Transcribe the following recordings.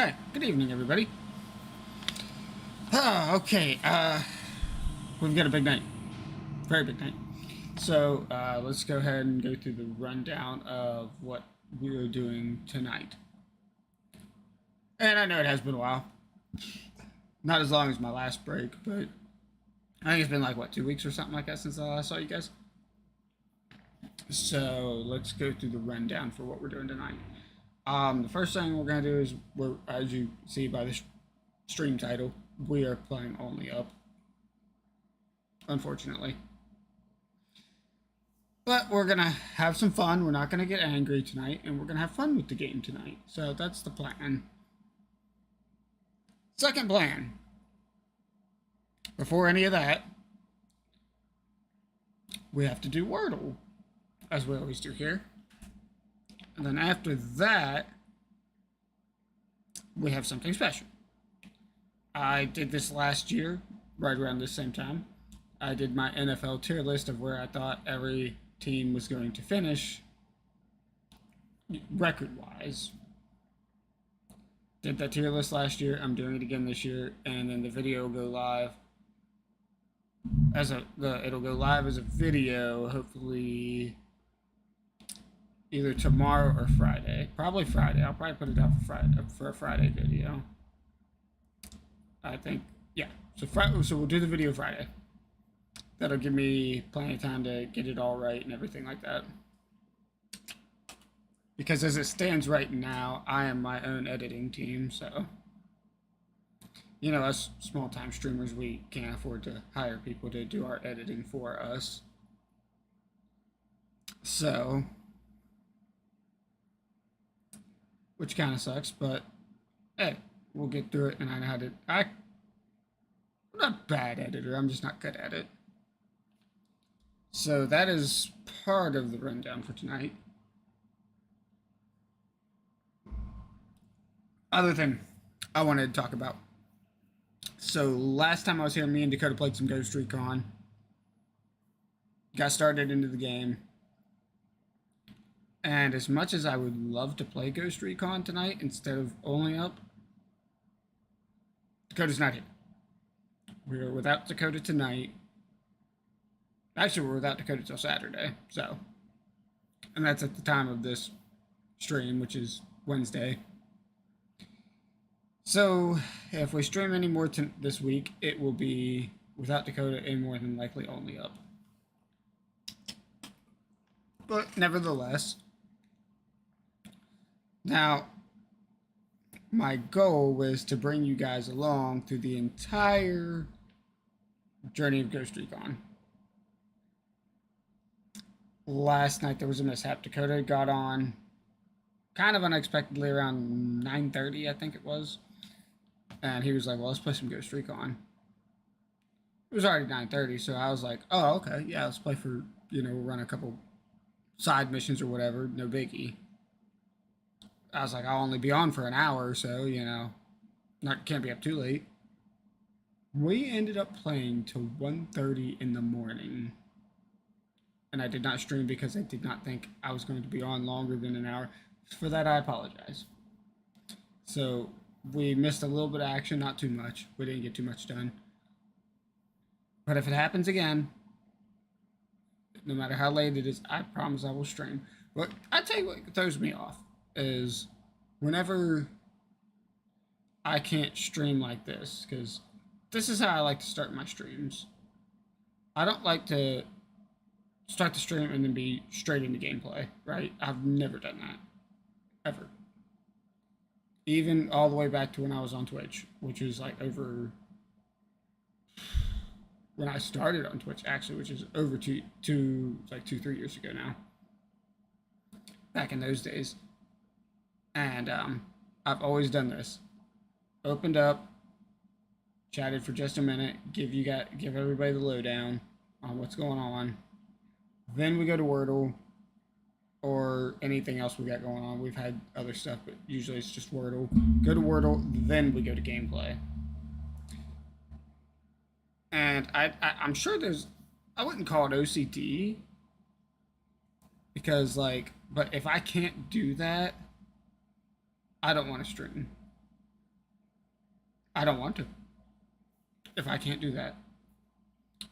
Hi, good evening, everybody. Okay, we've got a big night. Very big night. So, let's go ahead and go through the rundown of what we are doing tonight. And I know it has been a while. Not as long as my last break, but I think it's been like, what, 2 weeks or something like that since I last saw you guys? So, let's go through the rundown for what we're doing tonight. The first thing we're going to do is, as you see by the stream title, we are playing only up. Unfortunately. But we're going to have some fun. We're not going to get angry tonight, and we're going to have fun with the game tonight. So that's the plan. Second plan. Before any of that, we have to do Wordle, as we always do here. And then after that, we have something special. I did this last year, right around this same time. I did my NFL tier list of where I thought every team was going to finish record-wise. Did that tier list last year. I'm doing it again this year, and then the video will go live it'll go live as a video, hopefully either tomorrow or Friday. Probably Friday. I'll probably put it out for a Friday video. I think, yeah. So we'll do the video Friday. That'll give me plenty of time to get it all right and everything like that. Because as it stands right now, I am my own editing team, so you know, us small-time streamers, we can't afford to hire people to do our editing for us. So, which kind of sucks, but hey, we'll get through it, and I know how to. I'm not a bad editor, I'm just not good at it. So that is part of the rundown for tonight. Other thing I wanted to talk about. So last time I was here, me and Dakota played some Ghost Recon. Got started into the game. And as much as I would love to play Ghost Recon tonight instead of only up, Dakota's not here. We're without Dakota tonight. Actually, we're without Dakota till Saturday, so. And that's at the time of this stream, which is Wednesday. So, if we stream any more this week, it will be without Dakota and more than likely only up. But nevertheless, now, my goal was to bring you guys along through the entire journey of Ghost Recon. Last night there was a mishap. Dakota got on kind of unexpectedly around 9:30, I think it was. And he was like, well, let's play some Ghost Recon. It was already 9:30, so I was like, oh, okay, yeah, let's play for, run a couple side missions or whatever, no biggie. I was like, I'll only be on for an hour or so, can't be up too late. We ended up playing till 1:30 in the morning. And I did not stream because I did not think I was going to be on longer than an hour. For that, I apologize. So, we missed a little bit of action, not too much. We didn't get too much done. But if it happens again, no matter how late it is, I promise I will stream. But I tell you what throws me off is whenever I can't stream like this, because this is how I like to start my streams. I don't like to start the stream and then be straight into gameplay, right? I've never done that. Ever. Even all the way back to when I was on Twitch, which was like over when I started on Twitch, actually, which is over 3 years ago now. Back in those days. And I've always done this. Opened up, chatted for just a minute, give everybody the lowdown on what's going on. Then we go to Wordle or anything else we got going on. We've had other stuff, but usually it's just Wordle. Go to Wordle, then we go to gameplay. And I'm sure I wouldn't call it OCD, because but if I can't do that, I don't want to stream. I don't want to. If I can't do that.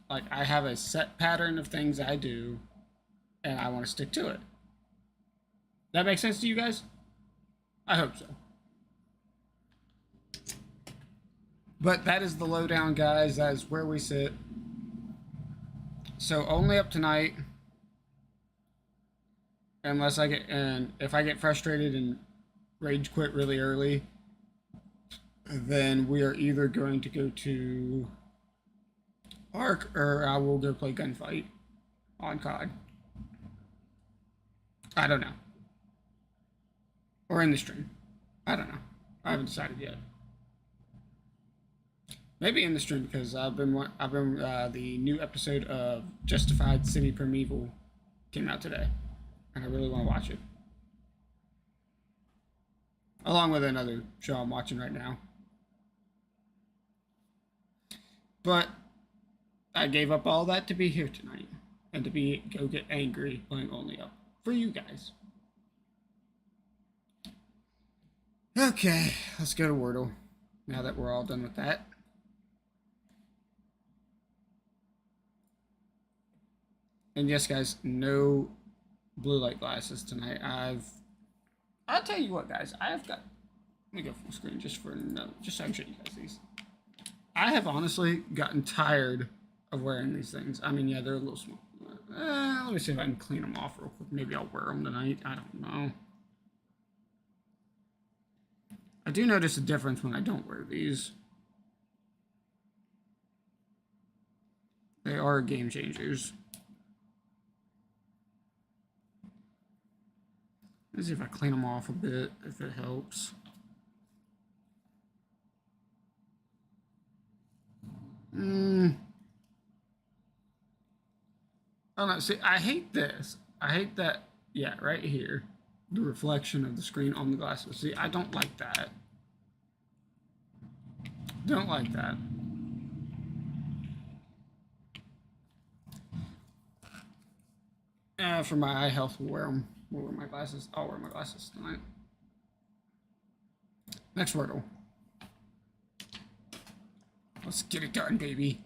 Like, I have a set pattern of things I do, and I want to stick to it. That makes sense to you guys? I hope so. But that is the lowdown, guys. That is where we sit. So only up tonight, unless I get, and if I get frustrated and rage quit really early, then we are either going to go to Ark or I will go play Gunfight on COD. I don't know. Or in the stream. I don't know. I haven't decided yet. Maybe in the stream because I've been the new episode of Justified City Primeval came out today, and I really want to watch it. Along with another show I'm watching right now. But I gave up all that to be here tonight and to go get angry playing Only Up for you guys. Okay, let's go to Wordle now that we're all done with that. And yes, guys, no blue light glasses tonight. I'll tell you what, guys, I've got, let me go full screen just so I can show you guys these. I have honestly gotten tired of wearing these things. I mean, yeah, they're a little small. Let me see if I can clean them off real quick. Maybe I'll wear them tonight. I don't know. I do notice a difference when I don't wear these. They are game changers. Let's see if I clean them off a bit, if it helps. I don't know. See, I hate this. I hate that. Yeah, right here. The reflection of the screen on the glasses. See, I don't like that. Don't like that. For my eye health, we'll wear them. We'll wear my glasses. I'll wear my glasses tonight. Next Wordle. Let's get it done, baby.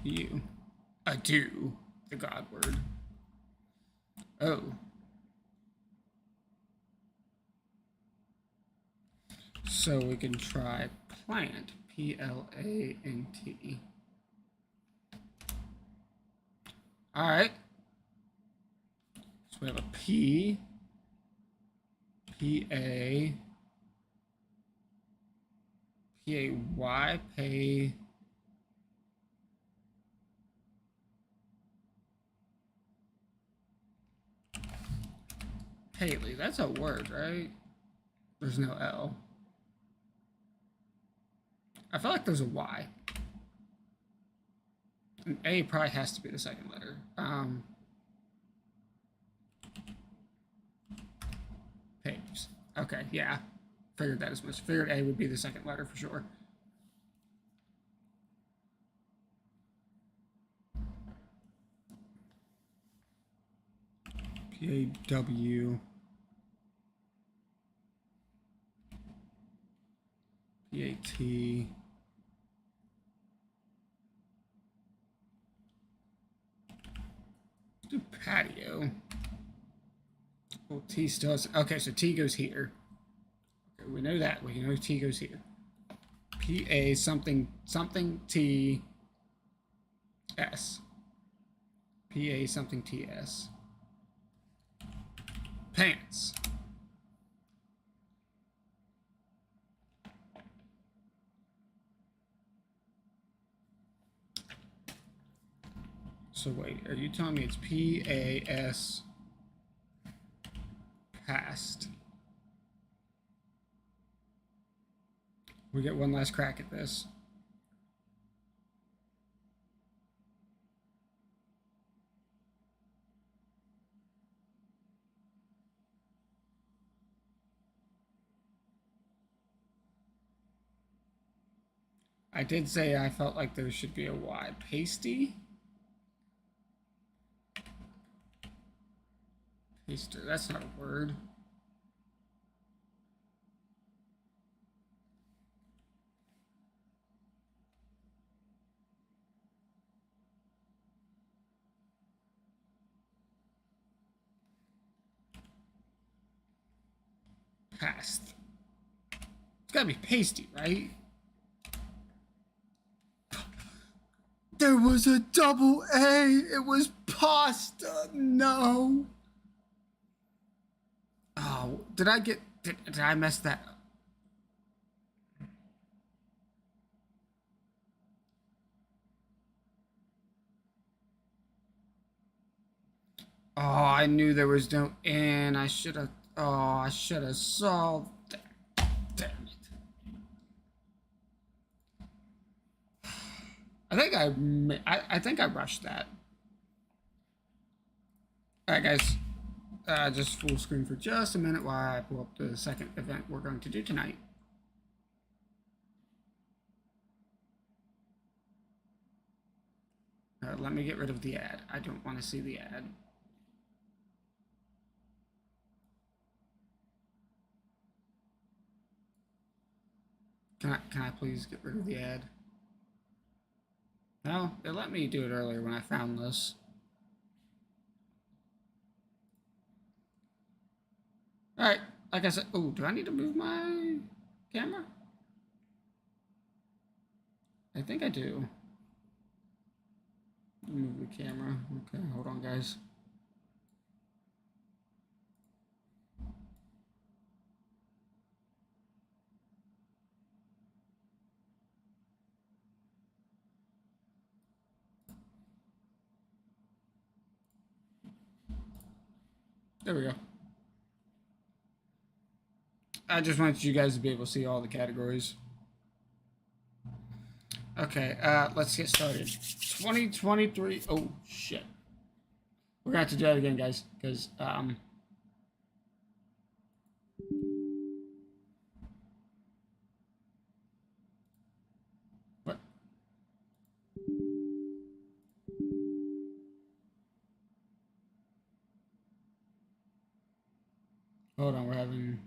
You. Ado. The God word. Oh. So we can try plant. P-L-A-N-T. Alright. So we have a P. P-A. P-A-Y. Pay. Haley. That's a word, right? There's no L. I feel like there's a Y. An A probably has to be the second letter. Paves. Okay, yeah. Figured that as much. Figured A would be the second letter for sure. P-A-W. P-A-T. Do patio. Well, T still has, okay, so T goes here. Okay, we know that. We know T goes here. P-A something something T S. P-A something T-S. Pants. So wait, are you telling me it's P-A-S past? We get one last crack at this. I did say I felt like there should be a Y. Pasty? Paster, that's not a word. past. It's gotta be pasty, right? There was a double A. It was pasta. No. Oh, did I mess that up? Oh, I knew there was no N. I should have. Oh, I should have solved that. Damn it. I think I rushed that. All right, guys. Just full screen for just a minute while I pull up the second event we're going to do tonight. Let me get rid of the ad. I don't want to see the ad. Can I please get rid of the ad? No, it let me do it earlier when I found this. Alright, like I said, oh, do I need to move my camera? I think I do. Move the camera. Okay, hold on, guys. There we go. I just wanted you guys to be able to see all the categories. Okay, let's get started. 2023. Oh, shit. We're gonna have to do that again, guys, because, what? Hold on, we're having...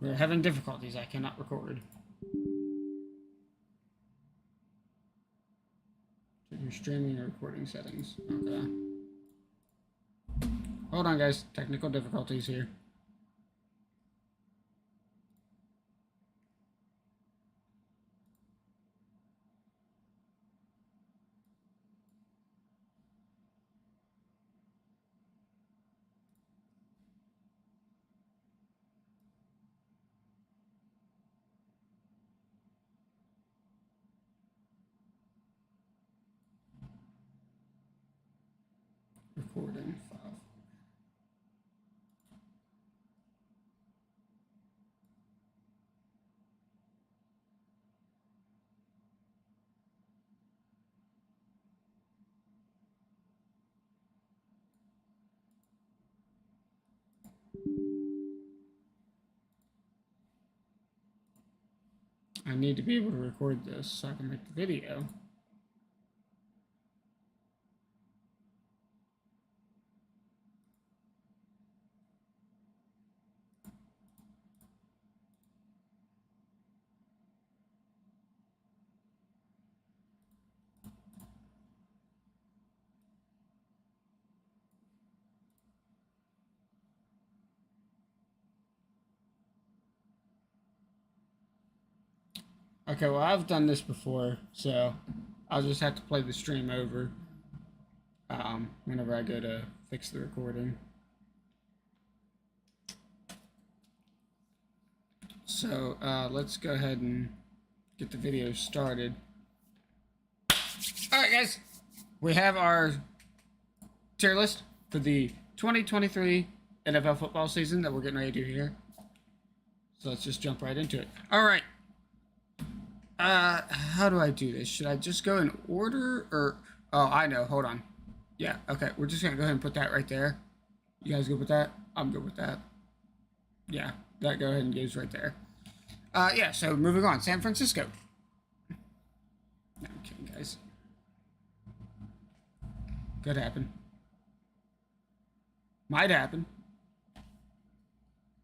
We're having difficulties. I cannot record. Check your streaming and recording settings. Okay. Hold on, guys. Technical difficulties here. Recording file. I need to be able to record this so I can make the video. Okay, well, I've done this before, so I'll just have to play the stream over whenever I go to fix the recording. So let's go ahead and get the video started. All right, guys, we have our tier list for the 2023 NFL football season that we're getting ready to do here. So let's just jump right into it. All right. How do I do this? Should I just go in order or... Oh, I know. Hold on. Yeah, okay. We're just going to go ahead and put that right there. You guys good with that? I'm good with that. Yeah, that go ahead and goes right there. Yeah, so moving on. San Francisco. No, I'm kidding, guys. Could happen. Might happen.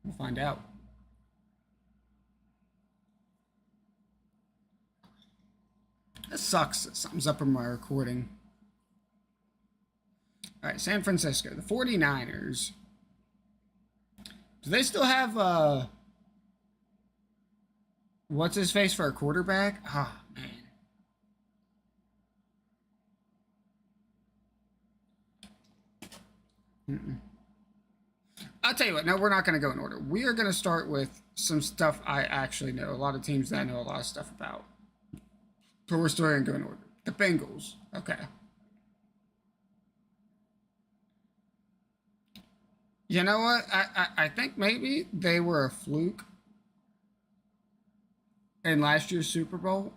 We'll find out. That sucks. Something's up in my recording. All right, San Francisco, the 49ers. Do they still have what's his face for a quarterback? Ah, oh, man. I'll tell you what. No, we're not going to go in order. We are going to start with some stuff I actually know. A lot of teams that I know a lot of stuff about. But we're still going to go in order. The Bengals. Okay. You know what? I think maybe they were a fluke in last year's Super Bowl.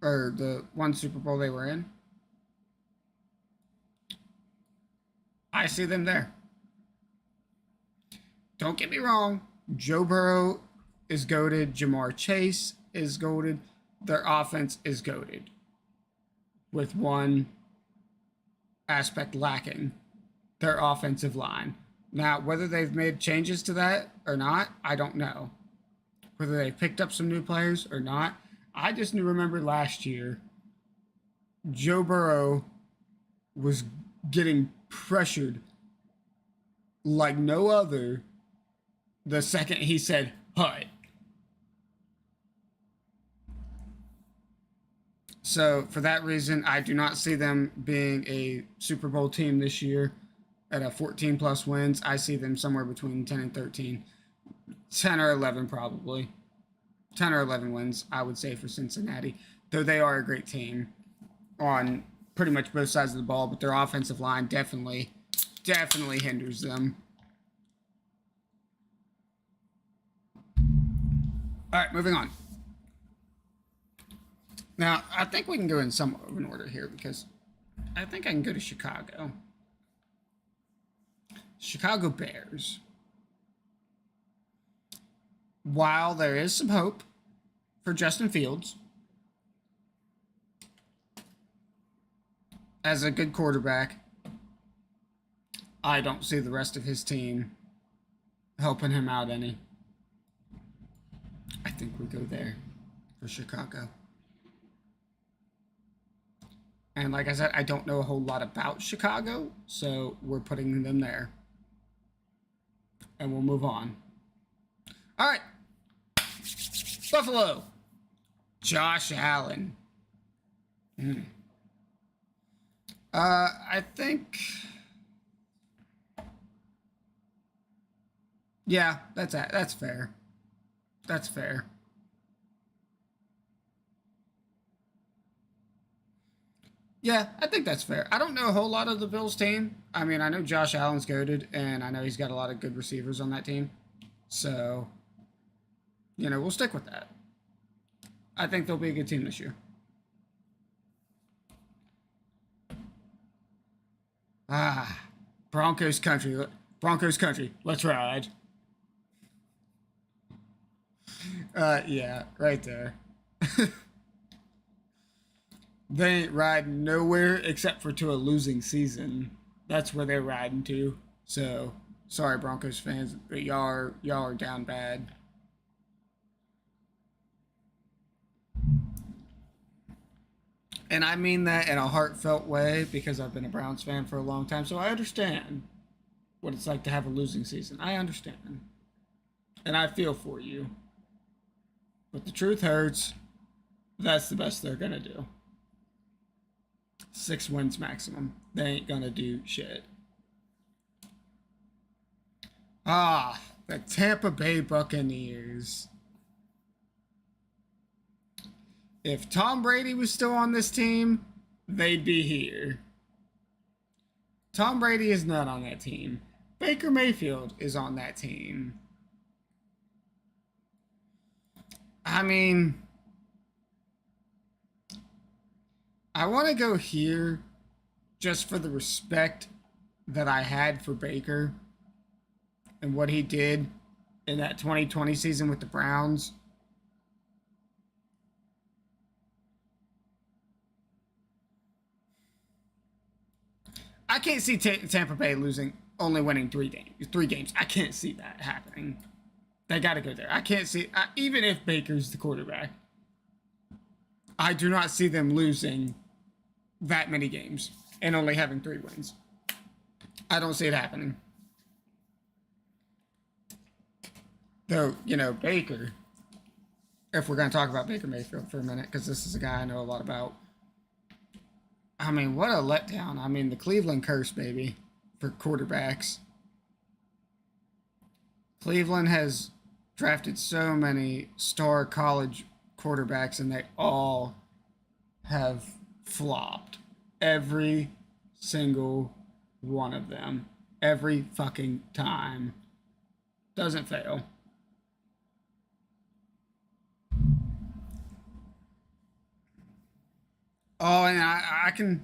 Or the one Super Bowl they were in. I see them there. Don't get me wrong. Joe Burrow is goated. Jamar Chase is goated. Their offense is goated. With one aspect lacking. Their offensive line. Now, whether they've made changes to that or not, I don't know. Whether they've picked up some new players or not. I just remember last year, Joe Burrow was getting pressured like no other the second he said, "Hut." So, for that reason, I do not see them being a Super Bowl team this year at a 14-plus wins. I see them somewhere between 10 and 13. 10 or 11, probably. 10 or 11 wins, I would say, for Cincinnati. Though they are a great team on pretty much both sides of the ball, but their offensive line definitely hinders them. All right, moving on. Now, I think we can go in some of an order here because I think I can go to Chicago. Chicago Bears. While there is some hope for Justin Fields as a good quarterback, I don't see the rest of his team helping him out any. I think we go there for Chicago. And like I said, I don't know a whole lot about Chicago, so we're putting them there. And we'll move on. All right. Buffalo. Josh Allen. I think... Yeah, that's fair. That's fair. Yeah, I think that's fair. I don't know a whole lot of the Bills team. I mean, I know Josh Allen's goated, and I know he's got a lot of good receivers on that team. So, we'll stick with that. I think they'll be a good team this year. Broncos country. Broncos country. Let's ride. Yeah, right there. They ain't riding nowhere except for to a losing season. That's where they're riding to. So, sorry Broncos fans, but y'all are down bad. And I mean that in a heartfelt way because I've been a Browns fan for a long time, so I understand what it's like to have a losing season. I understand. And I feel for you. But the truth hurts. That's the best they're going to do. 6 wins maximum. They ain't going to do shit. The Tampa Bay Buccaneers. If Tom Brady was still on this team, they'd be here. Tom Brady is not on that team. Baker Mayfield is on that team. I mean, I want to go here just for the respect that I had for Baker and what he did in that 2020 season with the Browns. I can't see Tampa Bay only winning 3 games. I can't see that happening. They got to go there. I can't see, even if Baker's the quarterback, I do not see them losing that many games and only having 3 wins. I don't see it happening. Though, you know, Baker, if we're going to talk about Baker Mayfield for a minute, because this is a guy I know a lot about. I mean, what a letdown. I mean, the Cleveland curse, baby, for quarterbacks. Cleveland has drafted so many star college quarterbacks, and they all have flopped. Every single one of them. Every fucking time. Doesn't fail. Oh, and I can...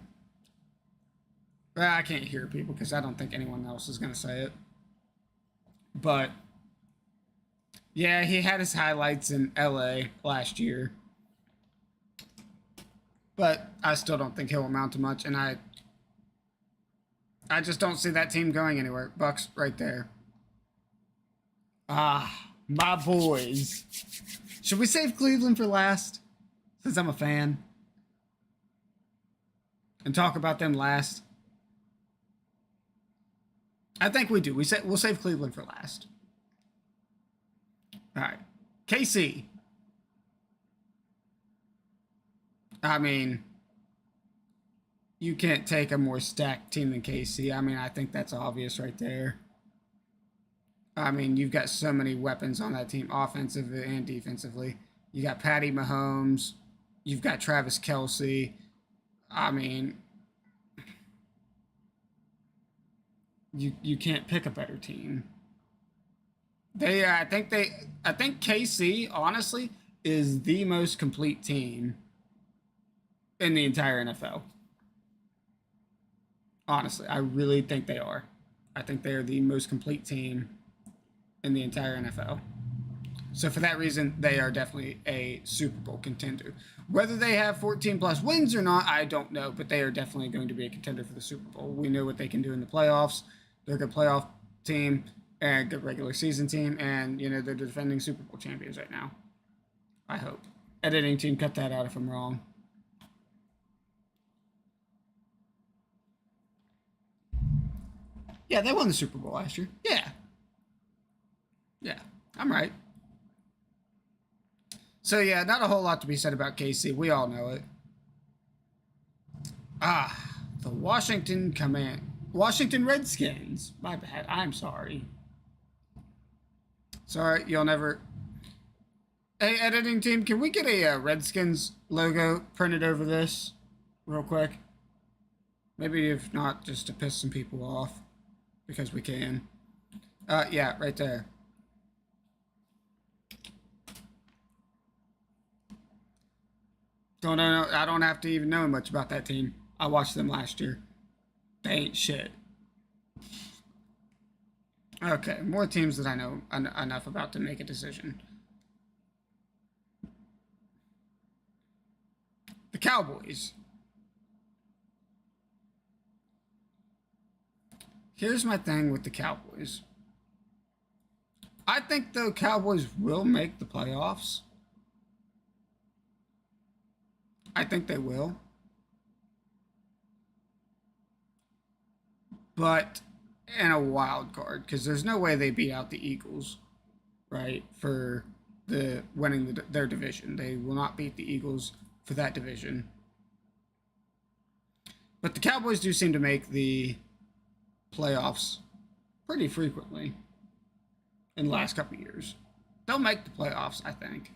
Well, I can't hear people because I don't think anyone else is going to say it. But, yeah, he had his highlights in LA last year. But I still don't think he'll amount to much, and I just don't see that team going anywhere. Bucks right there. Ah, my boys. Should we save Cleveland for last? Since I'm a fan. And talk about them last? I think we do. We'll save Cleveland for last. All right. KC. I mean, you can't take a more stacked team than KC. I mean, I think that's obvious right there. I mean, you've got so many weapons on that team, offensively and defensively. You got Patty Mahomes. You've got Travis Kelce. I mean, you can't pick a better team. I think KC, honestly, is the most complete team in the entire NFL. Honestly, I really think they are. I think they are the most complete team in the entire NFL. So for that reason, they are definitely a Super Bowl contender. Whether they have 14 plus wins or not, I don't know, but they are definitely going to be a contender for the Super Bowl. We know what they can do in the playoffs. They're a good playoff team and a good regular season team, and you know they're defending Super Bowl champions right now. I hope. Editing team, cut that out if I'm wrong. Yeah, they won the Super Bowl last year. Yeah. Yeah, I'm right. So, yeah, not a whole lot to be said about KC. We all know it. The Washington Redskins. My bad. I'm sorry. Sorry, you'll never... Hey, editing team, can we get a Redskins logo printed over this real quick? Maybe if not, just to piss some people off. Because we can. Yeah, right there. Don't know. I don't have to even know much about that team. I watched them last year. They ain't shit. Okay, more teams that I know enough about to make a decision. The Cowboys. Here's my thing with the Cowboys. I think the Cowboys will make the playoffs. I think they will. But in a wild card, because there's no way they beat out the Eagles, right, for winning their division. They will not beat the Eagles for that division. But the Cowboys do seem to make the playoffs pretty frequently in the last couple of years. They'll make the playoffs, I think.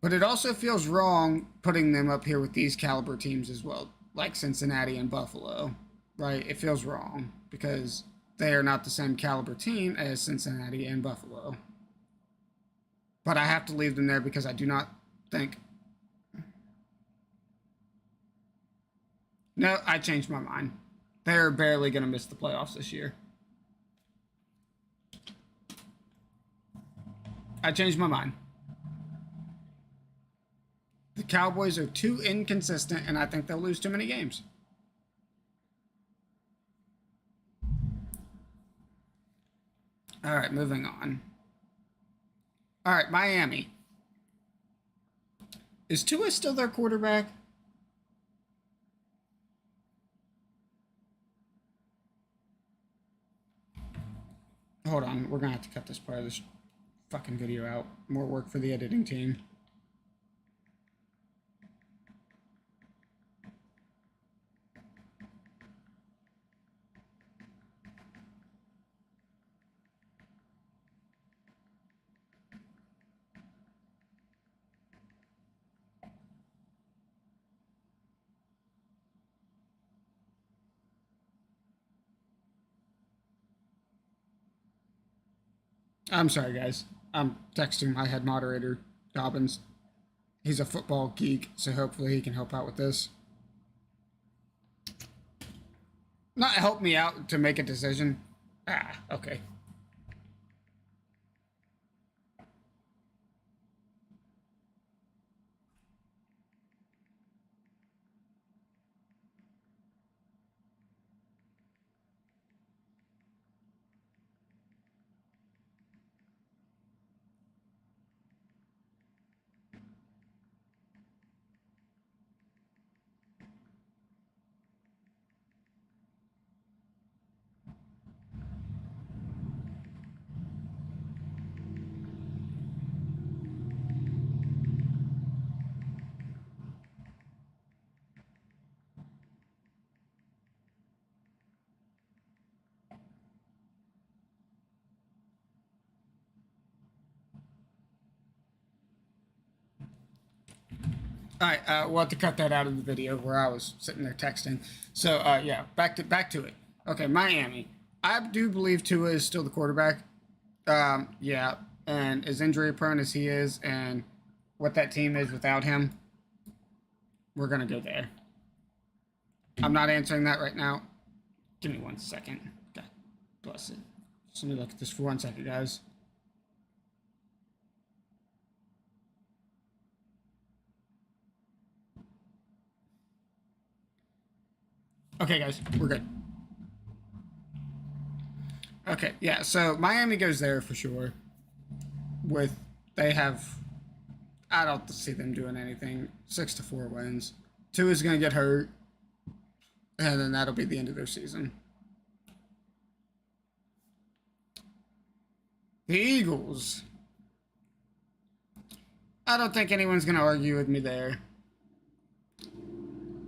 But it also feels wrong putting them up here with these caliber teams as well, like Cincinnati and Buffalo, right? It feels wrong because they are not the same caliber team as Cincinnati and Buffalo. But I have to leave them there because I do not think... No, I changed my mind. They're barely going to miss the playoffs this year. I changed my mind. The Cowboys are too inconsistent, and I think they'll lose too many games. All right, moving on. All right, Miami. Is Tua still their quarterback? Hold on, we're gonna have to cut this part of this fucking video out. More work for the editing team. I'm sorry, guys. I'm texting my head moderator, Dobbins. He's a football geek, so hopefully he can help out with this. Not help me out to make a decision. Ah, okay. All right, we'll have to cut that out of the video where I was sitting there texting. So yeah, back to it. Okay, Miami. I do believe Tua is still the quarterback. Yeah, and as injury prone as he is, and what that team is without him, we're gonna go there. I'm not answering that right now. Give me 1 second. God bless it. Just let me look at this for 1 second, guys. Okay, guys, we're good. Okay, yeah, so Miami goes there for sure. They have, I don't see them doing anything. 6-4 wins. Tua is going to get hurt, and then that'll be the end of their season. The Eagles. I don't think anyone's going to argue with me there.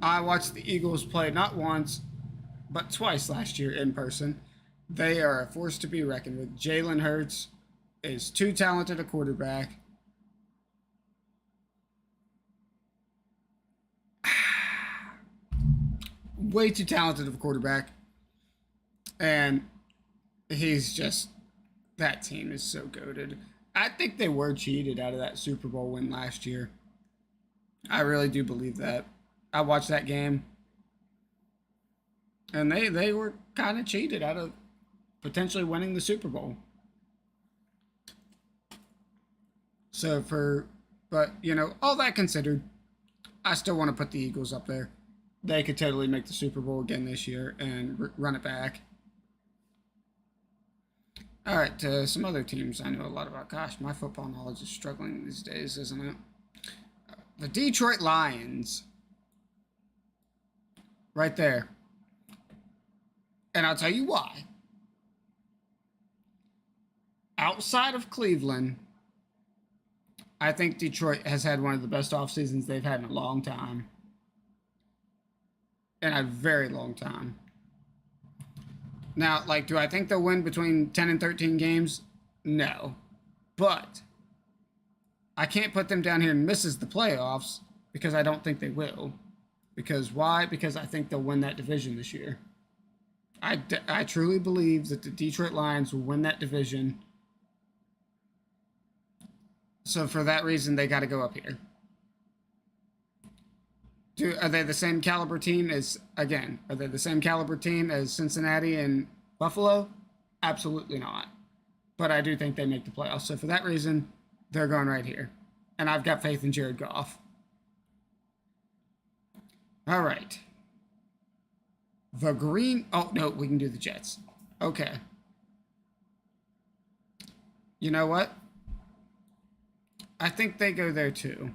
I watched the Eagles play not once, but twice last year in person. They are a force to be reckoned with. Jalen Hurts is too talented a quarterback. Way too talented of a quarterback. And he's just, that team is so goated. I think they were cheated out of that Super Bowl win last year. I really do believe that. I watched that game, and they were kind of cheated out of potentially winning the Super Bowl. So but you know, all that considered, I still want to put the Eagles up there. They could totally make the Super Bowl again this year and run it back. All right, some other teams I know a lot about. Gosh, my football knowledge is struggling these days, isn't it? The Detroit Lions. Right there. And I'll tell you why. Outside of Cleveland, I think Detroit has had one of the best off seasons they've had in a long time. In a very long time. Now, like, do I think they'll win between 10 and 13 games? No. But I can't put them down here and misses the playoffs because I don't think they will. Because why? Because I think they'll win that division this year. I truly believe that the Detroit Lions will win that division. So for that reason, they got to go up here. Are they the same caliber team as, again, are they the same caliber team as Cincinnati and Buffalo? Absolutely not. But I do think they make the playoffs. So for that reason, they're going right here. And I've got faith in Jared Goff. All right. The Green... Oh, no, we can do the Jets. Okay. You know what? I think they go there too.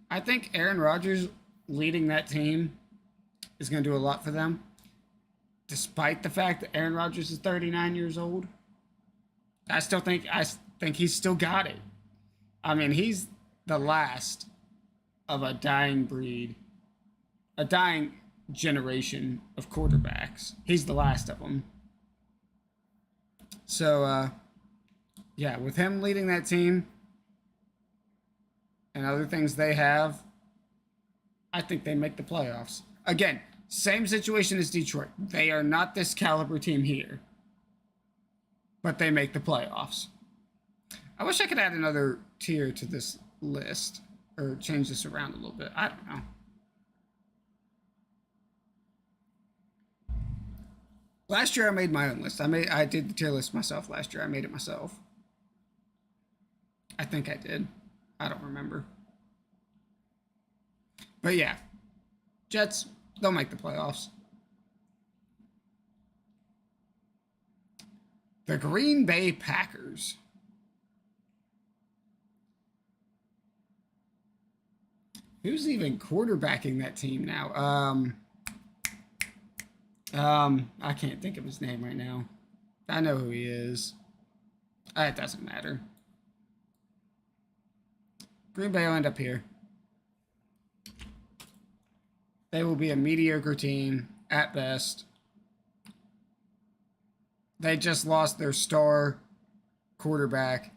I think Aaron Rodgers leading that team is going to do a lot for them, despite the fact that Aaron Rodgers is 39 years old. I think he's still got it. I mean, he's the last of a dying breed, a dying generation of quarterbacks. He's the last of them. So, yeah, with him leading that team and other things they have, I think they make the playoffs. Again, same situation as Detroit. They are not this caliber team here, but they make the playoffs. I wish I could add another tier to this list or change this around a little bit. I don't know. Last year I made my own list. I did the tier list myself last year. I made it myself. I think I did. I don't remember. But yeah, Jets, they'll make the playoffs. The Green Bay Packers. Who's even quarterbacking that team now? I can't think of his name right now. I know who he is. It doesn't matter. Green Bay will end up here. They will be a mediocre team at best. They just lost their star quarterback.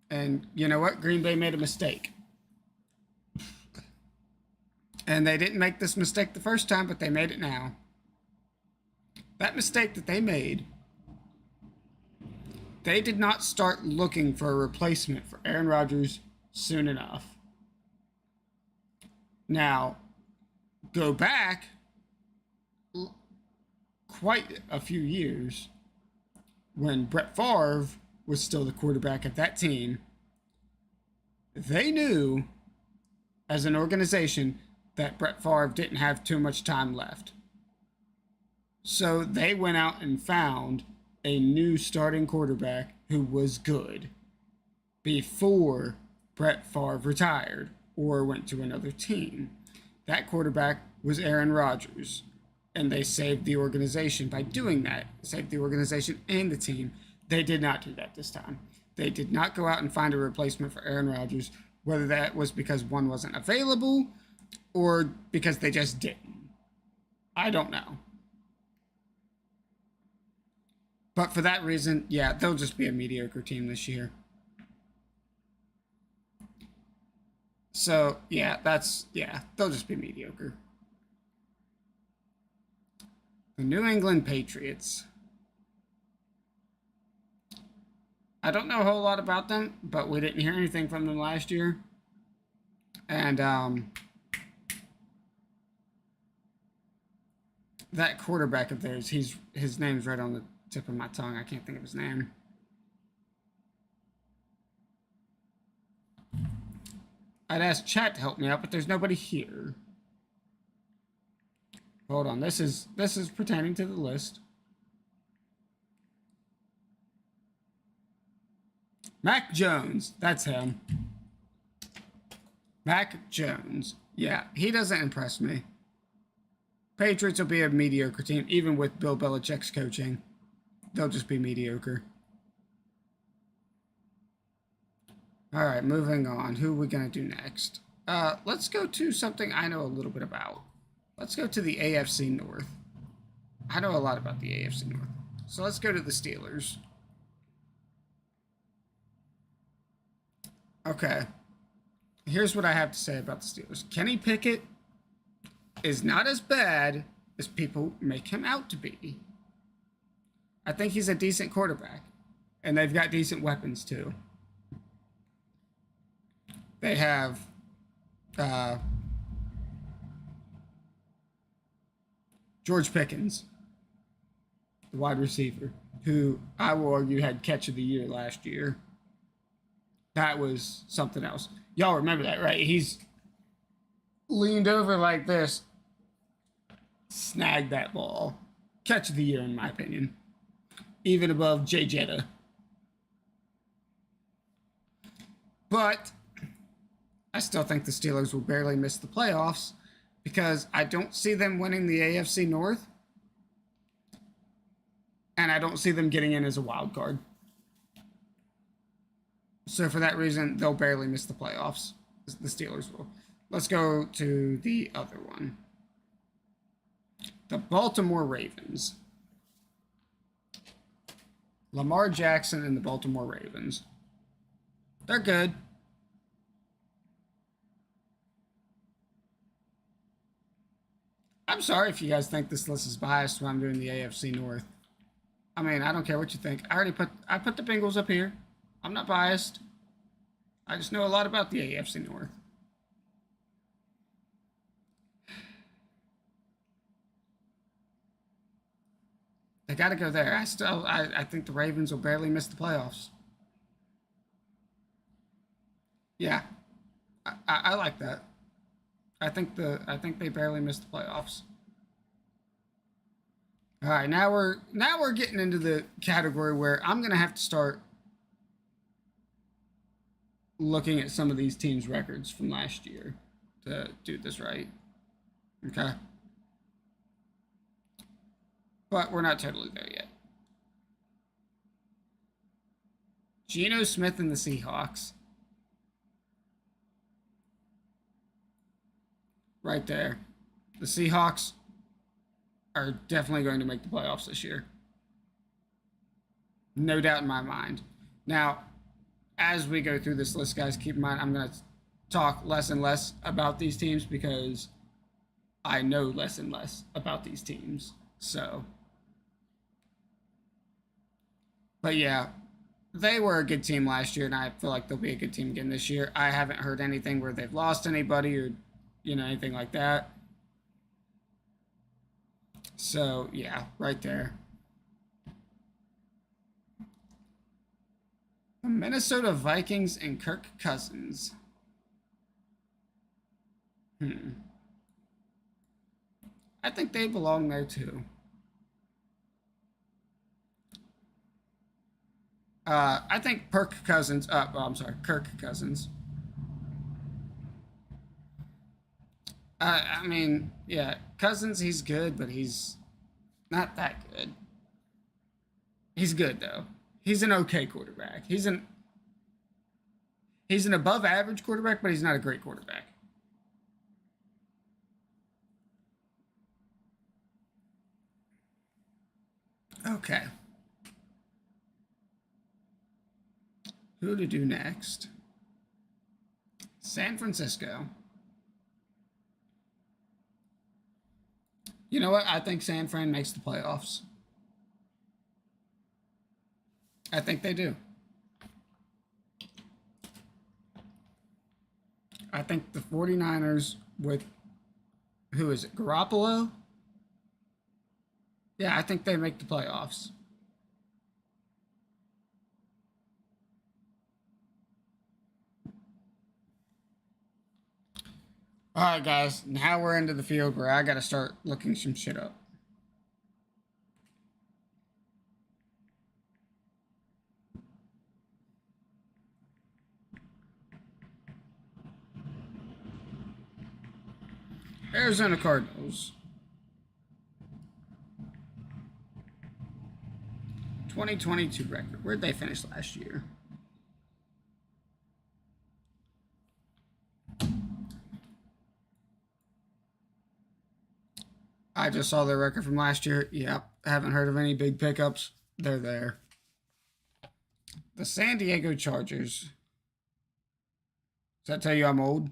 And you know what? Green Bay made a mistake. And they didn't make this mistake the first time, but they made it now. That mistake that they made, they did not start looking for a replacement for Aaron Rodgers soon enough. Now, go back quite a few years when Brett Favre was still the quarterback of that team. They knew, as an organization, that Brett Favre didn't have too much time left. So they went out and found a new starting quarterback who was good before Brett Favre retired or went to another team. That quarterback was Aaron Rodgers, and they saved the organization by doing that. Saved the organization and the team. They did not do that this time. They did not go out and find a replacement for Aaron Rodgers, whether that was because one wasn't available or because they just didn't. I don't know. But for that reason, yeah, they'll just be a mediocre team this year. So, yeah, they'll just be mediocre. The New England Patriots. I don't know a whole lot about them, but we didn't hear anything from them last year. And, that quarterback of theirs, his name's right on the tip of my tongue. I can't think of his name. I'd ask chat to help me out, but there's nobody here. Hold on, this is pertaining to the list. Mac Jones, that's him. Mac Jones. Yeah, he doesn't impress me. Patriots will be a mediocre team, even with Bill Belichick's coaching. They'll just be mediocre. All right, moving on. Who are we going to do next? Let's go to something I know a little bit about. Let's go to the AFC North. I know a lot about the AFC North. So let's go to the Steelers. Okay. Here's what I have to say about the Steelers. Kenny Pickett is not as bad as people make him out to be. I think he's a decent quarterback. And they've got decent weapons, too. They have George Pickens, the wide receiver, who I will argue had catch of the year last year. That was something else. Y'all remember that, right? He's leaned over like this, snagged that ball. Catch of the year, in my opinion. Even above Jay Jetta. But I still think the Steelers will barely miss the playoffs because I don't see them winning the AFC North, and I don't see them getting in as a wild card. So for that reason, they'll barely miss the playoffs. The Steelers will. Let's go to the other one. The Baltimore Ravens. Lamar Jackson and the Baltimore Ravens. They're good. I'm sorry if you guys think this list is biased when I'm doing the AFC North. I mean, I don't care what you think. I put the Bengals up here. I'm not biased. I just know a lot about the AFC North. They got to go there. I think the Ravens will barely miss the playoffs. Yeah, I like that. I think they barely missed the playoffs. All right, now we're getting into the category where I'm gonna have to start looking at some of these teams' records from last year to do this right. Okay, but we're not totally there yet. Geno Smith and the Seahawks. Right there. The Seahawks are definitely going to make the playoffs this year. No doubt in my mind. Now, as we go through this list, guys, keep in mind I'm going to talk less and less about these teams because I know less and less about these teams. So, but yeah, they were a good team last year, and I feel like they'll be a good team again this year. I haven't heard anything where they've lost anybody or anything like that. So, yeah, right there. The Minnesota Vikings and Kirk Cousins. I think they belong there too. I think Kirk Cousins. Kirk Cousins. I mean, yeah, Cousins, he's good, but he's not that good. He's good though. He's an okay quarterback. He's an above average quarterback, but he's not a great quarterback. Okay. Who to do next? San Francisco. You know what? I think San Fran makes the playoffs. I think they do. I think the 49ers with, who is it, Garoppolo? Yeah, I think they make the playoffs. All right, guys. Now we're into the field where I got to start looking some shit up. Arizona Cardinals. 2022 record. Where'd they finish last year? I just saw their record from last year. Yep. Haven't heard of any big pickups. They're there. The San Diego Chargers. Does that tell you I'm old?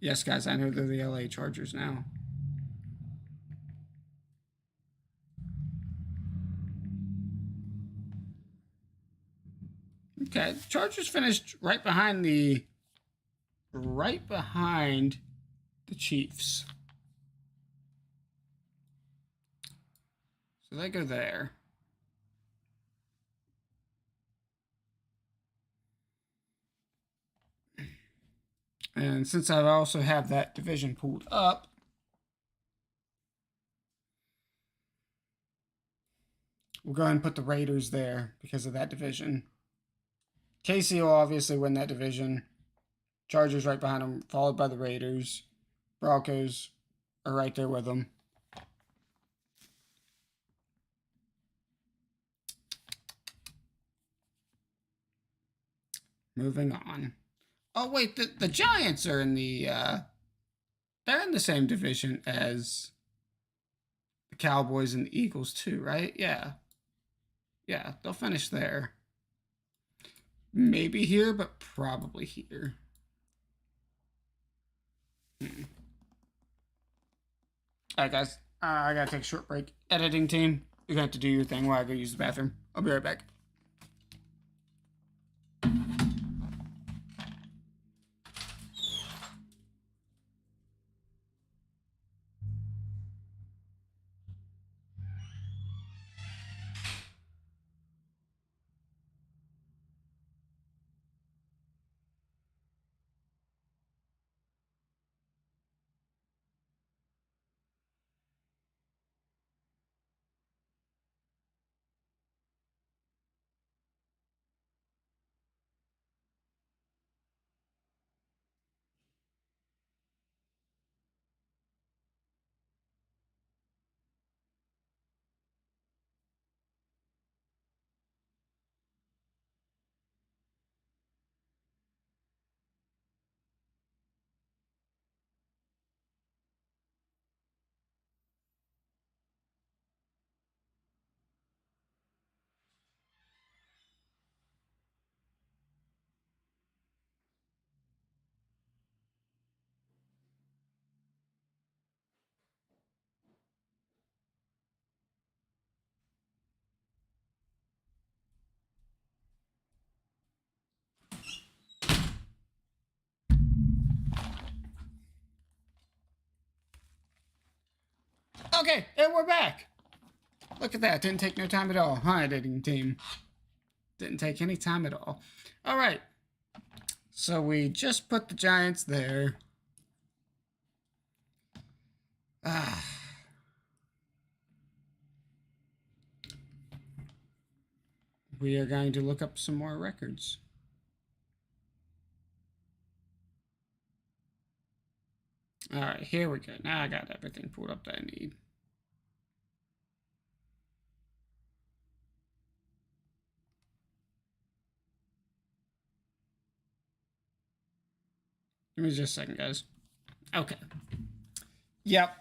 Yes, guys, I know they're the LA Chargers now. Okay, the Chargers finished right behind the Chiefs. So they go there. And since I also have that division pulled up, we'll go ahead and put the Raiders there because of that division. KC will obviously win that division. Chargers right behind them, followed by the Raiders. Broncos are right there with them. Moving on. Oh wait, the Giants are in the they're in the same division as the Cowboys and the Eagles too, right? Yeah. Yeah, they'll finish there. Maybe here, but probably here. Alright guys, I gotta take a short break. Editing team, you're gonna have to do your thing while I go use the bathroom. I'll be right back. Okay, and we're back. Look at that. Didn't take no time at all, huh, editing team? Didn't take any time at all. All right. So we just put the Giants there. We are going to look up some more records. All right, here we go. Now I got everything pulled up that I need. Give me just a second, guys. Okay. Yep.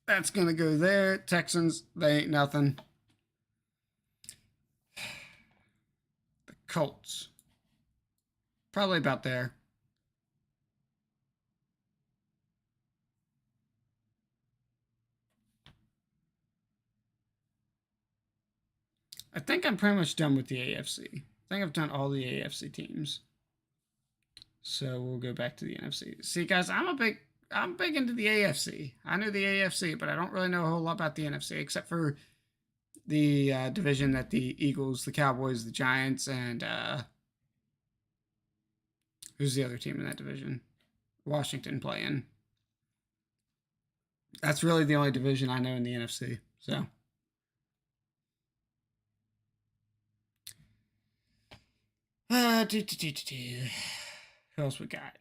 That's going to go there. Texans, they ain't nothing. The Colts. Probably about there. I think I'm pretty much done with the AFC. I think I've done all the AFC teams. So we'll go back to the NFC. See, guys, I'm big into the AFC. I know the AFC, but I don't really know a whole lot about the NFC, except for the division that the Eagles, the Cowboys, the Giants, and who's the other team in that division? Washington play in. That's really the only division I know in the NFC. So. Who else we got?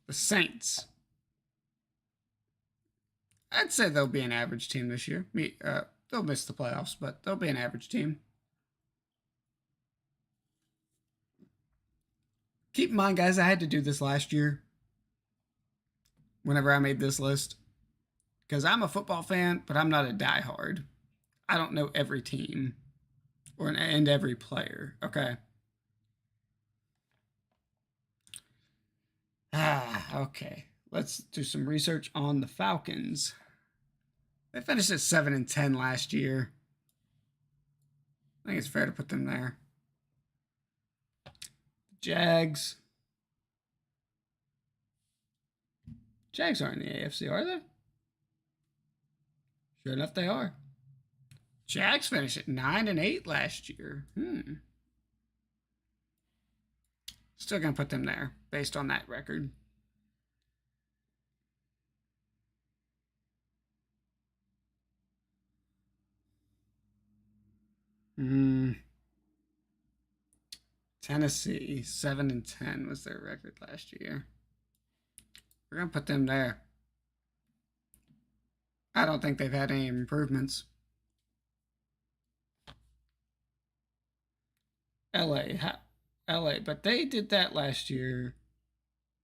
The Saints. I'd say they'll be an average team this year. They'll miss the playoffs, but they'll be an average team. Keep in mind, guys, I had to do this last year whenever I made this list. Because I'm a football fan, but I'm not a diehard. I don't know every team and every player. Okay. Okay. Let's do some research on the Falcons. They finished at 7-10 last year. I think it's fair to put them there. Jags. Jags aren't in the AFC, are they? Sure enough, they are. Jags finished at 9-8 last year. Still gonna put them there based on that record. Tennessee, 7-10 was their record last year. We're going to put them there. I don't think they've had any improvements. LA, but they did that last year.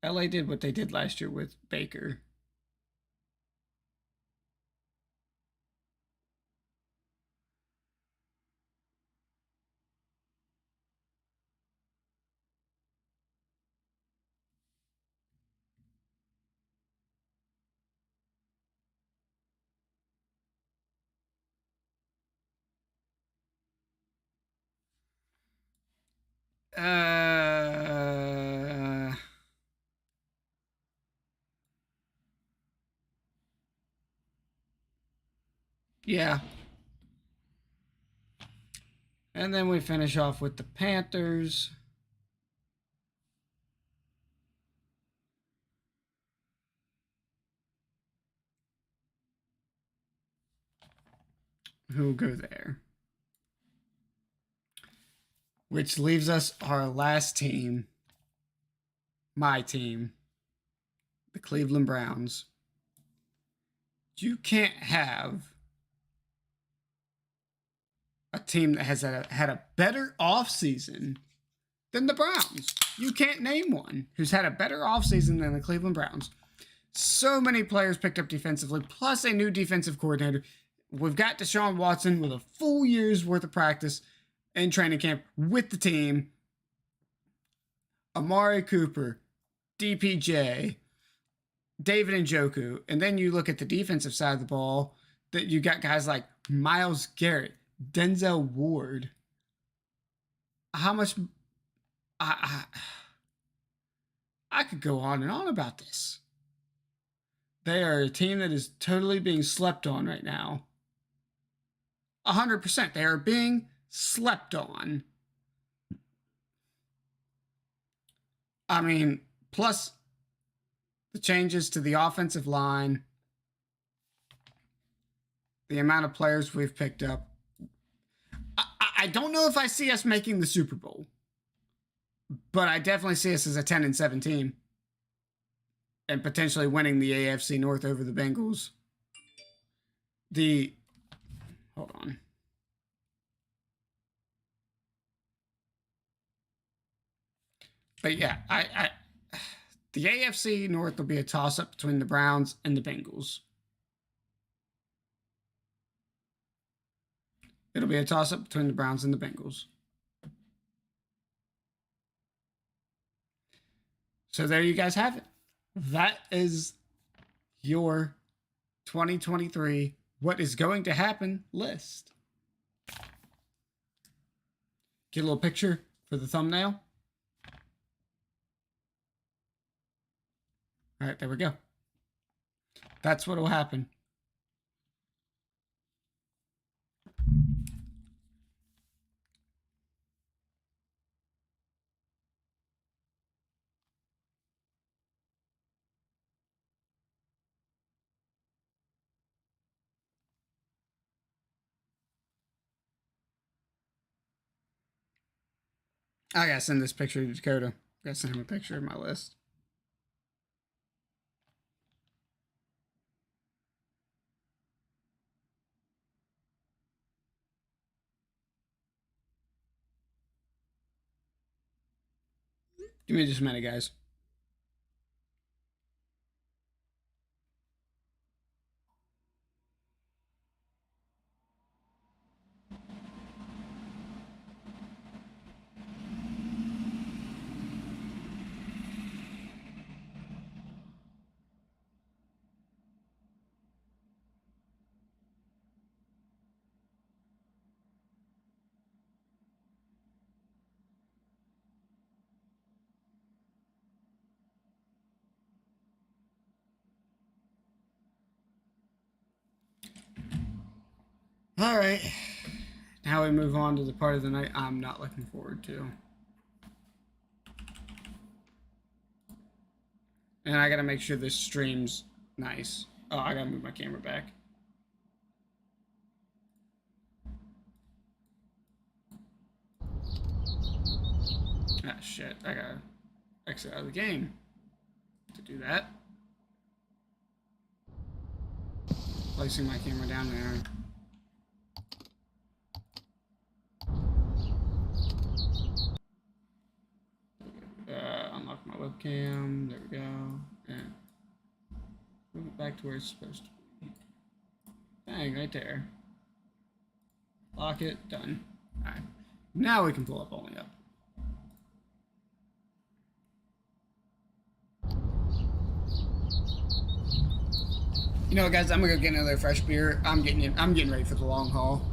LA did what they did last year with Baker. Yeah. And then we finish off with the Panthers. Who'll go there? Which leaves us our last team. My team. The Cleveland Browns. You can't have a team that has had a better offseason than the Browns. You can't name one who's had a better offseason than the Cleveland Browns. So many players picked up defensively, plus a new defensive coordinator. We've got Deshaun Watson with a full year's worth of practice in training camp with the team. Amari Cooper, DPJ, David Njoku. And then you look at the defensive side of the ball, that you got guys like Myles Garrett, Denzel Ward. How much... I could go on and on about this. They are a team that is totally being slept on right now. 100%. They are being slept on. I mean, plus the changes to the offensive line, the amount of players we've picked up. I don't know if I see us making the Super Bowl, but I definitely see us as a 10-7 team and potentially winning the AFC North over the Bengals. Hold on. But yeah, the AFC North will be a toss-up between the Browns and the Bengals. It'll be a toss-up between the Browns and the Bengals. So there you guys have it. That is your 2023 What is Going to Happen list. Get a little picture for the thumbnail. All right, there we go. That's what will happen. I gotta send this picture to Dakota. I gotta send him a picture of my list. Give me just a minute, guys. All right. Now we move on to the part of the night I'm not looking forward to. And I gotta make sure this stream's nice. Oh, I gotta move my camera back. Ah, shit. I gotta exit out of the game to do that. Placing my camera down there. Unlock my webcam. There we go. And move it back to where it's supposed to be. Bang, right there. Lock it. Done. Alright. Now we can pull up only up. You know what, guys? I'm gonna go get another fresh beer. I'm getting ready for the long haul.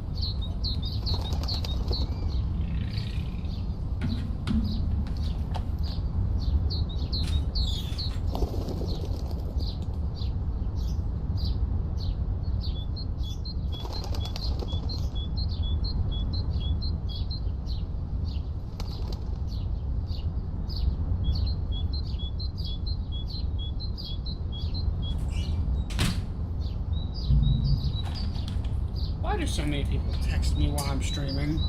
Why do so many people text me while I'm streaming?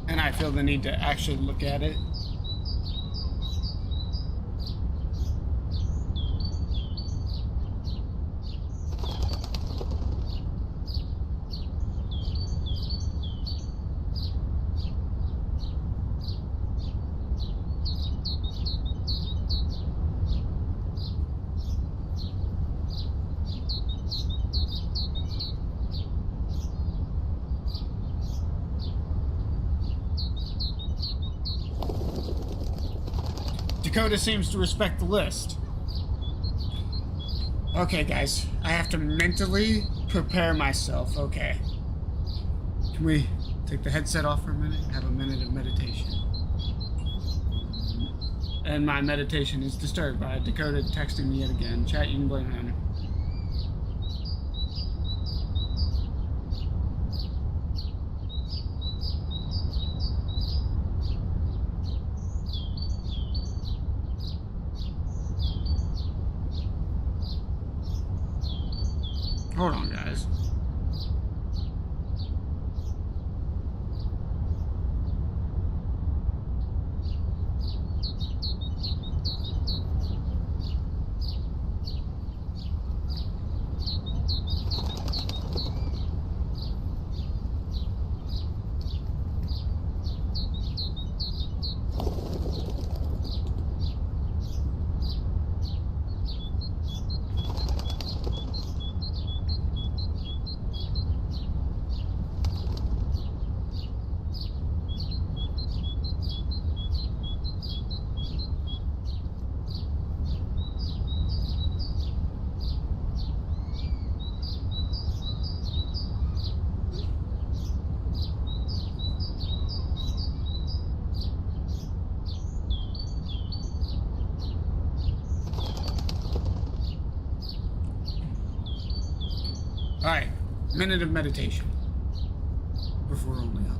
And I feel the need to actually look at it. Dakota seems to respect the list. Okay, guys. I have to mentally prepare myself. Okay. Can we take the headset off for a minute and have a minute of meditation? And my meditation is disturbed by Dakota texting me yet again. Chat, you can blame him. Hold on, guys. Alright, minute of meditation. Before only up.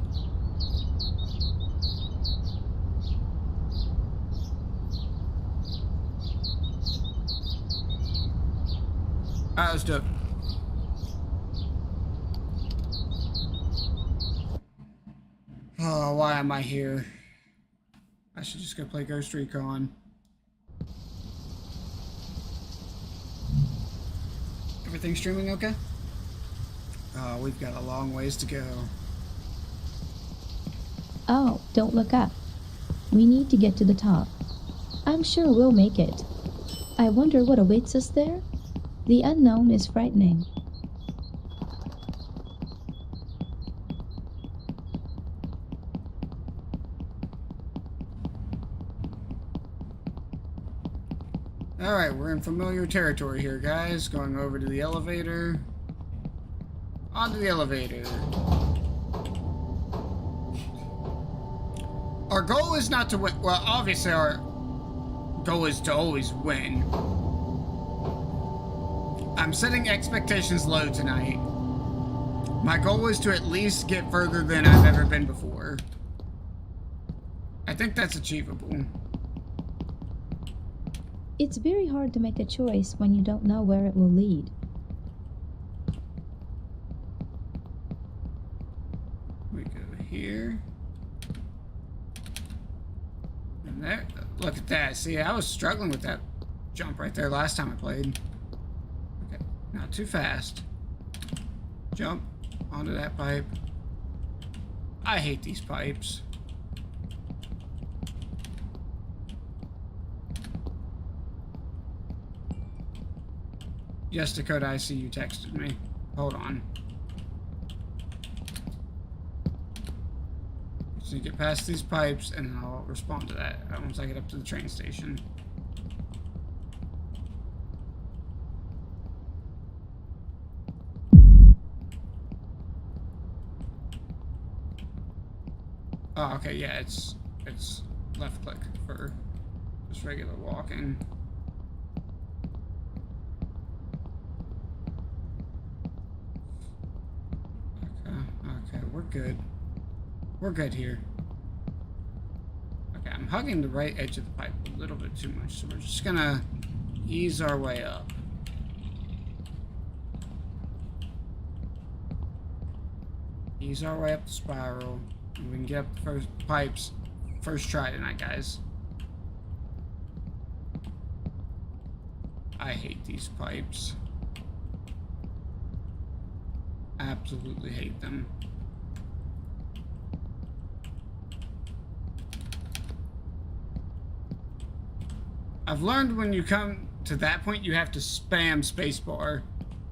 Alright, let's do it. Oh, why am I here? I should just go play Ghost Recon. Everything streaming okay? We've got a long ways to go. Oh, don't look up. We need to get to the top. I'm sure we'll make it. I wonder what awaits us there? The unknown is frightening. Alright, we're in familiar territory here, guys. Going over to the elevator. Onto the elevator. Our goal is not to win. Well, obviously our goal is to always win. I'm setting expectations low tonight. My goal is to at least get further than I've ever been before. I think that's achievable. It's very hard to make a choice when you don't know where it will lead. We go here. There, look at that. See, I was struggling with that jump right there last time I played. Okay, not too fast. Jump onto that pipe. I hate these pipes. Yes, Dakota, I see you texted me. Hold on. So you get past these pipes, and then I'll respond to that once I get up to the train station. Oh, okay, yeah, it's left click for just regular walking. Okay, we're good. We're good here. Okay, I'm hugging the right edge of the pipe a little bit too much, so we're just gonna ease our way up. Ease our way up the spiral, and we can get up the first pipes first try tonight, guys. I hate these pipes. Absolutely hate them. I've learned when you come to that point, you have to spam spacebar.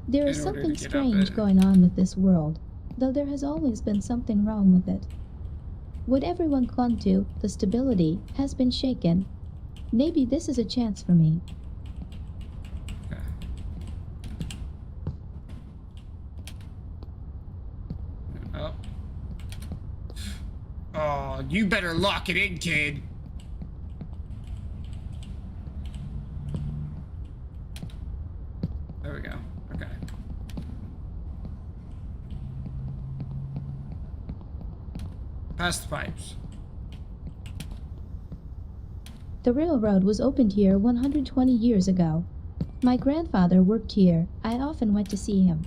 There is something strange going on with this world, though there has always been something wrong with it. What everyone clung to, the stability, has been shaken. Maybe this is a chance for me. Okay. Oh. Oh, you better lock it in, kid. There we go. Okay. Past the pipes. The railroad was opened here 120 years ago. My grandfather worked here. I often went to see him.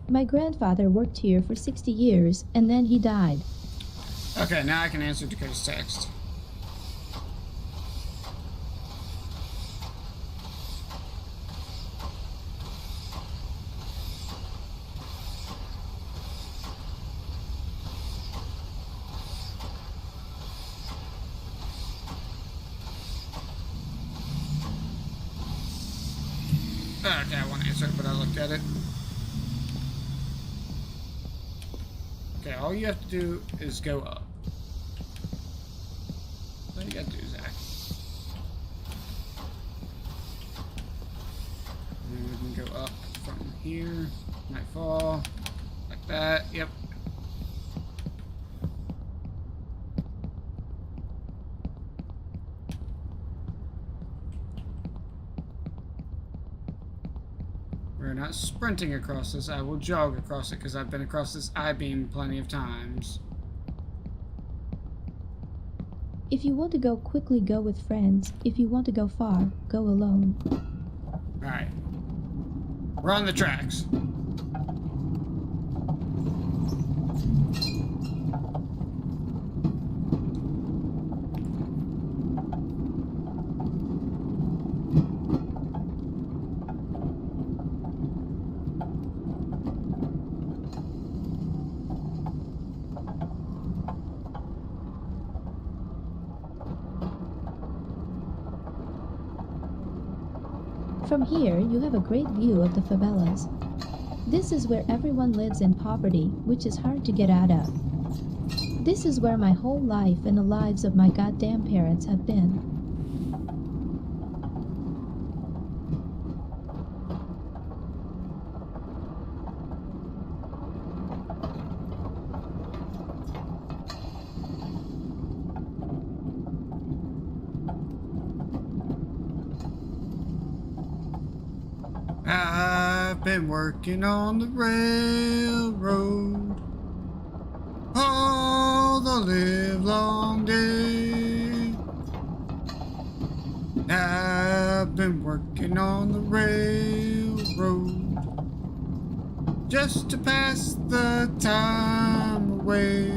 My grandfather worked here for 60 years, and then he died. Okay, now I can answer Dakota's text. Okay, I want to answer it, but I looked at it. Okay, all you have to do is go up. That's all you gotta do, Zach. And then we can go up from here. Might fall. Like that. Yep. We're not sprinting across this. I will jog across it because I've been across this I-beam plenty of times. If you want to go quickly, go with friends. If you want to go far, go alone. Alright. We're on the tracks. From here, you have a great view of the favelas. This is where everyone lives in poverty, which is hard to get out of. This is where my whole life and the lives of my goddamn parents have been. I've been working on the railroad all the livelong day. I've been working on the railroad just to pass the time away.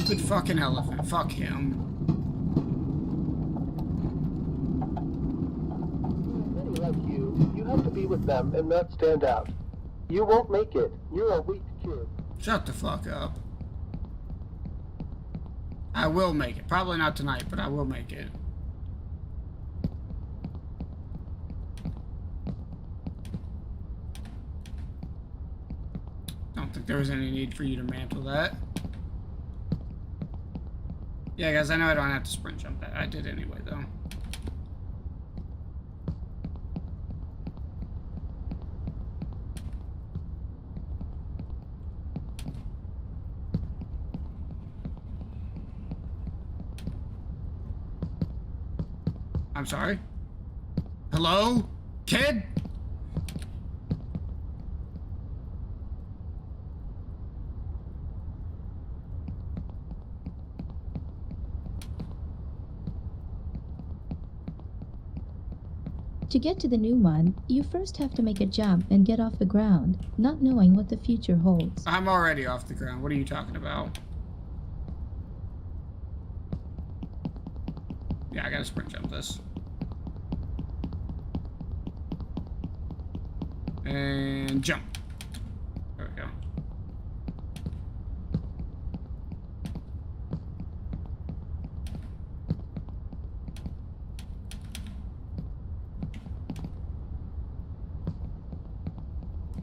stupid fucking elephant. Fuck him. Many like you, you have to be with them and not stand out. You won't make it. You're a weak kid. Shut the fuck up. I will make it. Probably not tonight, but I will make it. Don't think there was any need for you to mantle that. Yeah, guys, I know I don't have to sprint jump that. I did anyway, though. I'm sorry? Hello? Kid? To get to the new one, you first have to make a jump and get off the ground, not knowing what the future holds. I'm already off the ground. What are you talking about? Yeah, I gotta sprint jump this. And jump. There we go.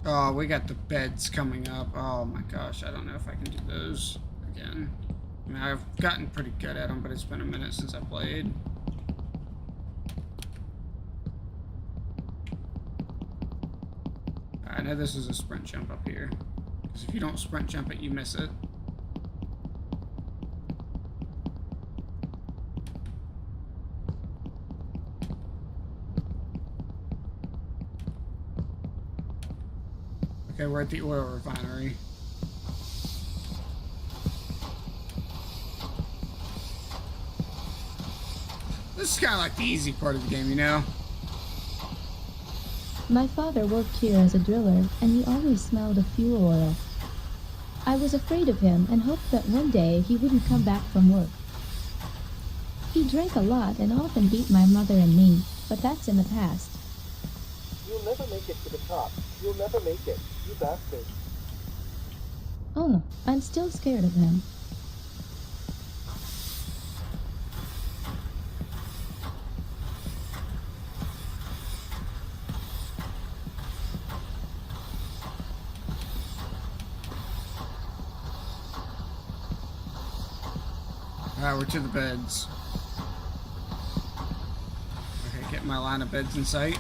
Oh, we got the beds coming up. Oh my gosh, I don't know if I can do those again. I mean, I've gotten pretty good at them, but it's been a minute since I played. I know this is a sprint jump up here. Because if you don't sprint jump it, you miss it. Okay, we're at the oil refinery. This is kind of like the easy part of the game, you know? My father worked here as a driller, and he always smelled of fuel oil. I was afraid of him and hoped that one day he wouldn't come back from work. He drank a lot and often beat my mother and me, but that's in the past. You'll never make it to the top. You'll never make it. You bastard. Oh, I'm still scared of him. Alright, we're to the beds. Okay, get my line of beds in sight.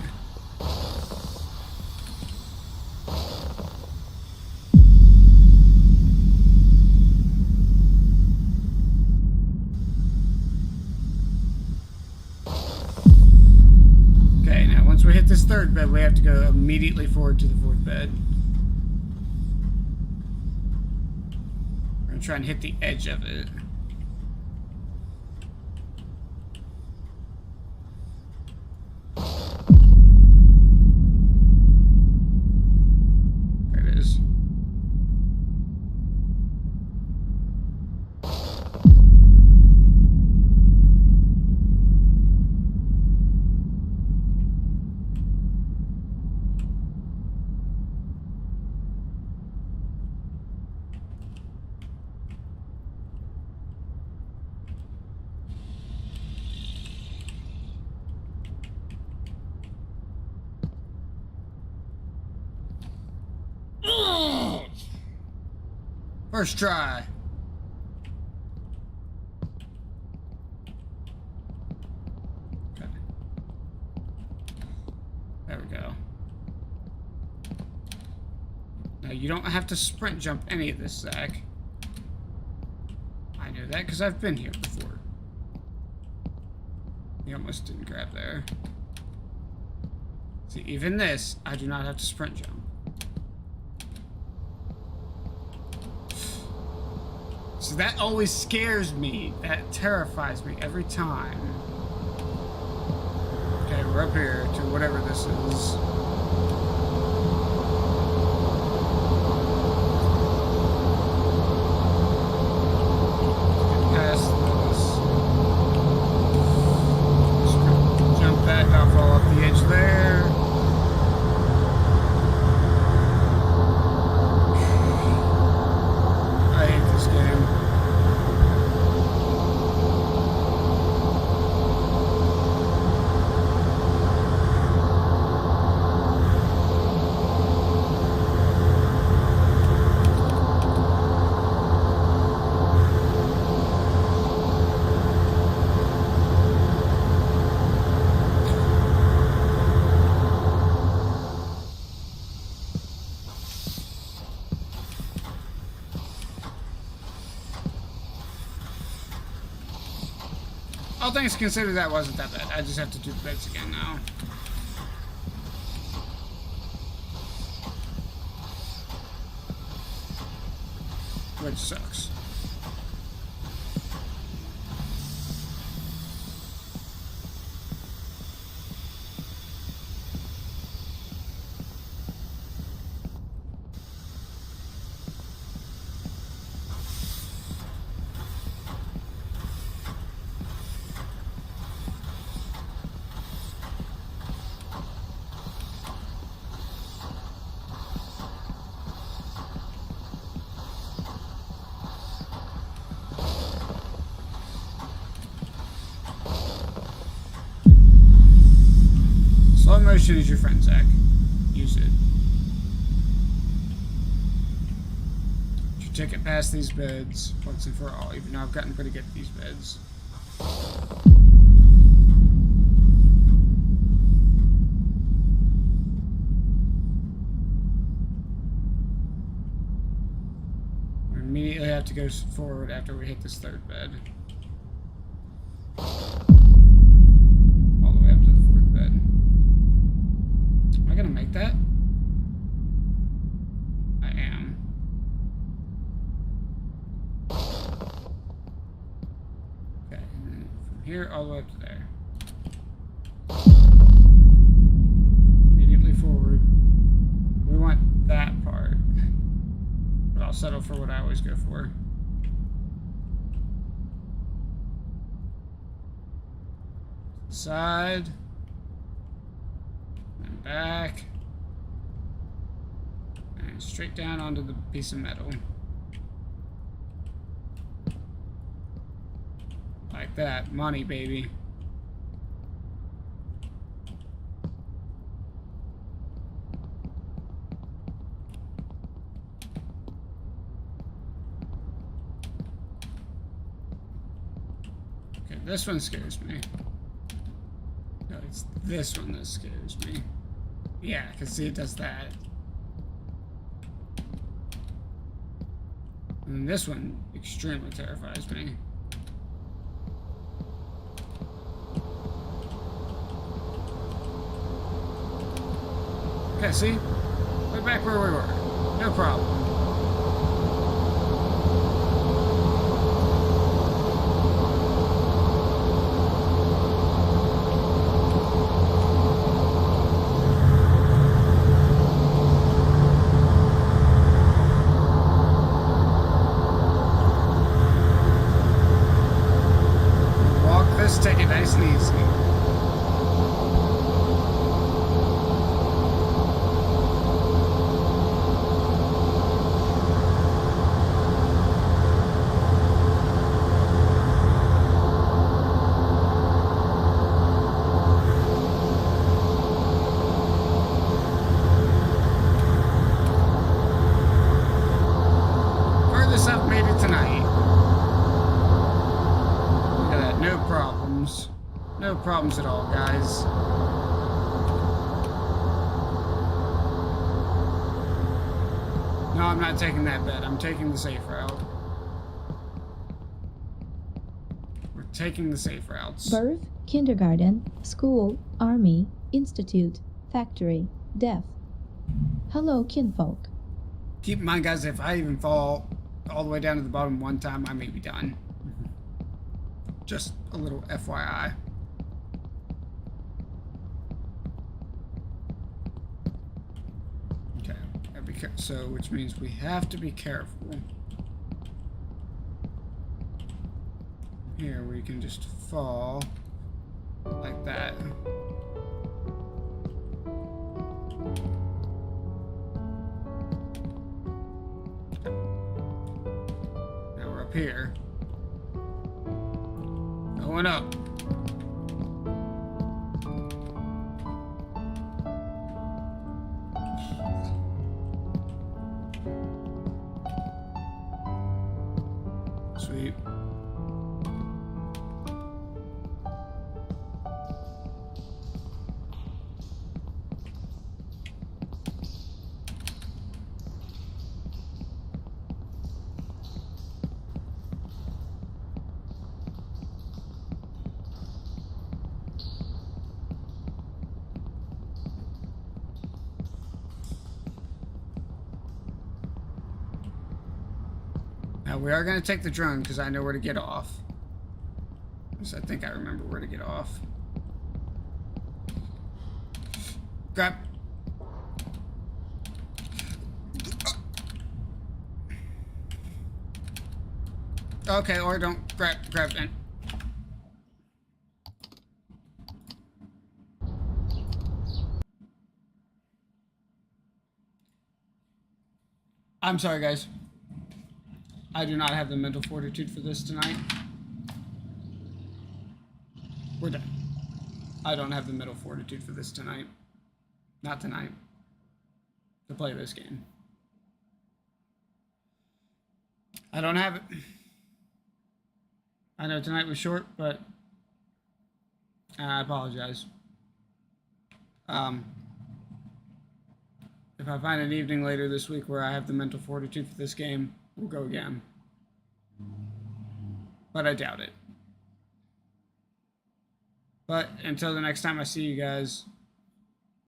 Okay, now once we hit this third bed, we have to go immediately forward to the fourth bed. We're gonna try and hit the edge of it. First try. Okay. There we go. Now you don't have to sprint jump any of this, Zach. I know that because I've been here before. You almost didn't grab there. See, even this, I do not have to sprint jump. So that always scares me. That terrifies me every time. Okay, we're up here to whatever this is. all things considered, that wasn't that bad. I just have to do the beds again now. Which sucks. Slow motion is your friend, Zach. Use it. Your ticket past these beds once and for all, even though I've gotten pretty good at these beds. We immediately have to go forward after we hit this third bed. All the way up to the fourth bed. Am I gonna make that? I am. Okay, and then from here all the way up to there. Immediately forward. We want that part. But I'll settle for what I always go for. Side. And back. And straight down onto the piece of metal. Like that. Money, baby. Okay, this one scares me. No, it's this one that scares me. Yeah, I can see it does that. And this one extremely terrifies me. Okay, see? Right back where we were. No problem. Take it nice and easy. Furthest I've made it tonight. Look at that, no problems. No problems at all, guys. No, I'm not taking that bet. I'm taking the safe route. We're taking the safe routes. Birth, kindergarten, school, army, institute, factory, death. Hello, kinfolk. Keep in mind, guys, if I even fall all the way down to the bottom one time, I may be done. Just a little FYI. Okay, so which means we have to be careful. Here we can just fall like that. Now we're up here. Going up. Sweet. Now we are going to take the drone because I know where to get off. Because I think I remember where to get off. Grab. Okay, or don't grab it. I'm sorry, guys. I do not have the mental fortitude for this tonight. We're done. I don't have the mental fortitude for this tonight. Not tonight. To play this game. I don't have it. I know tonight was short, but I apologize. If I find an evening later this week where I have the mental fortitude for this game, we'll go again. But I doubt it. But until the next time I see you guys,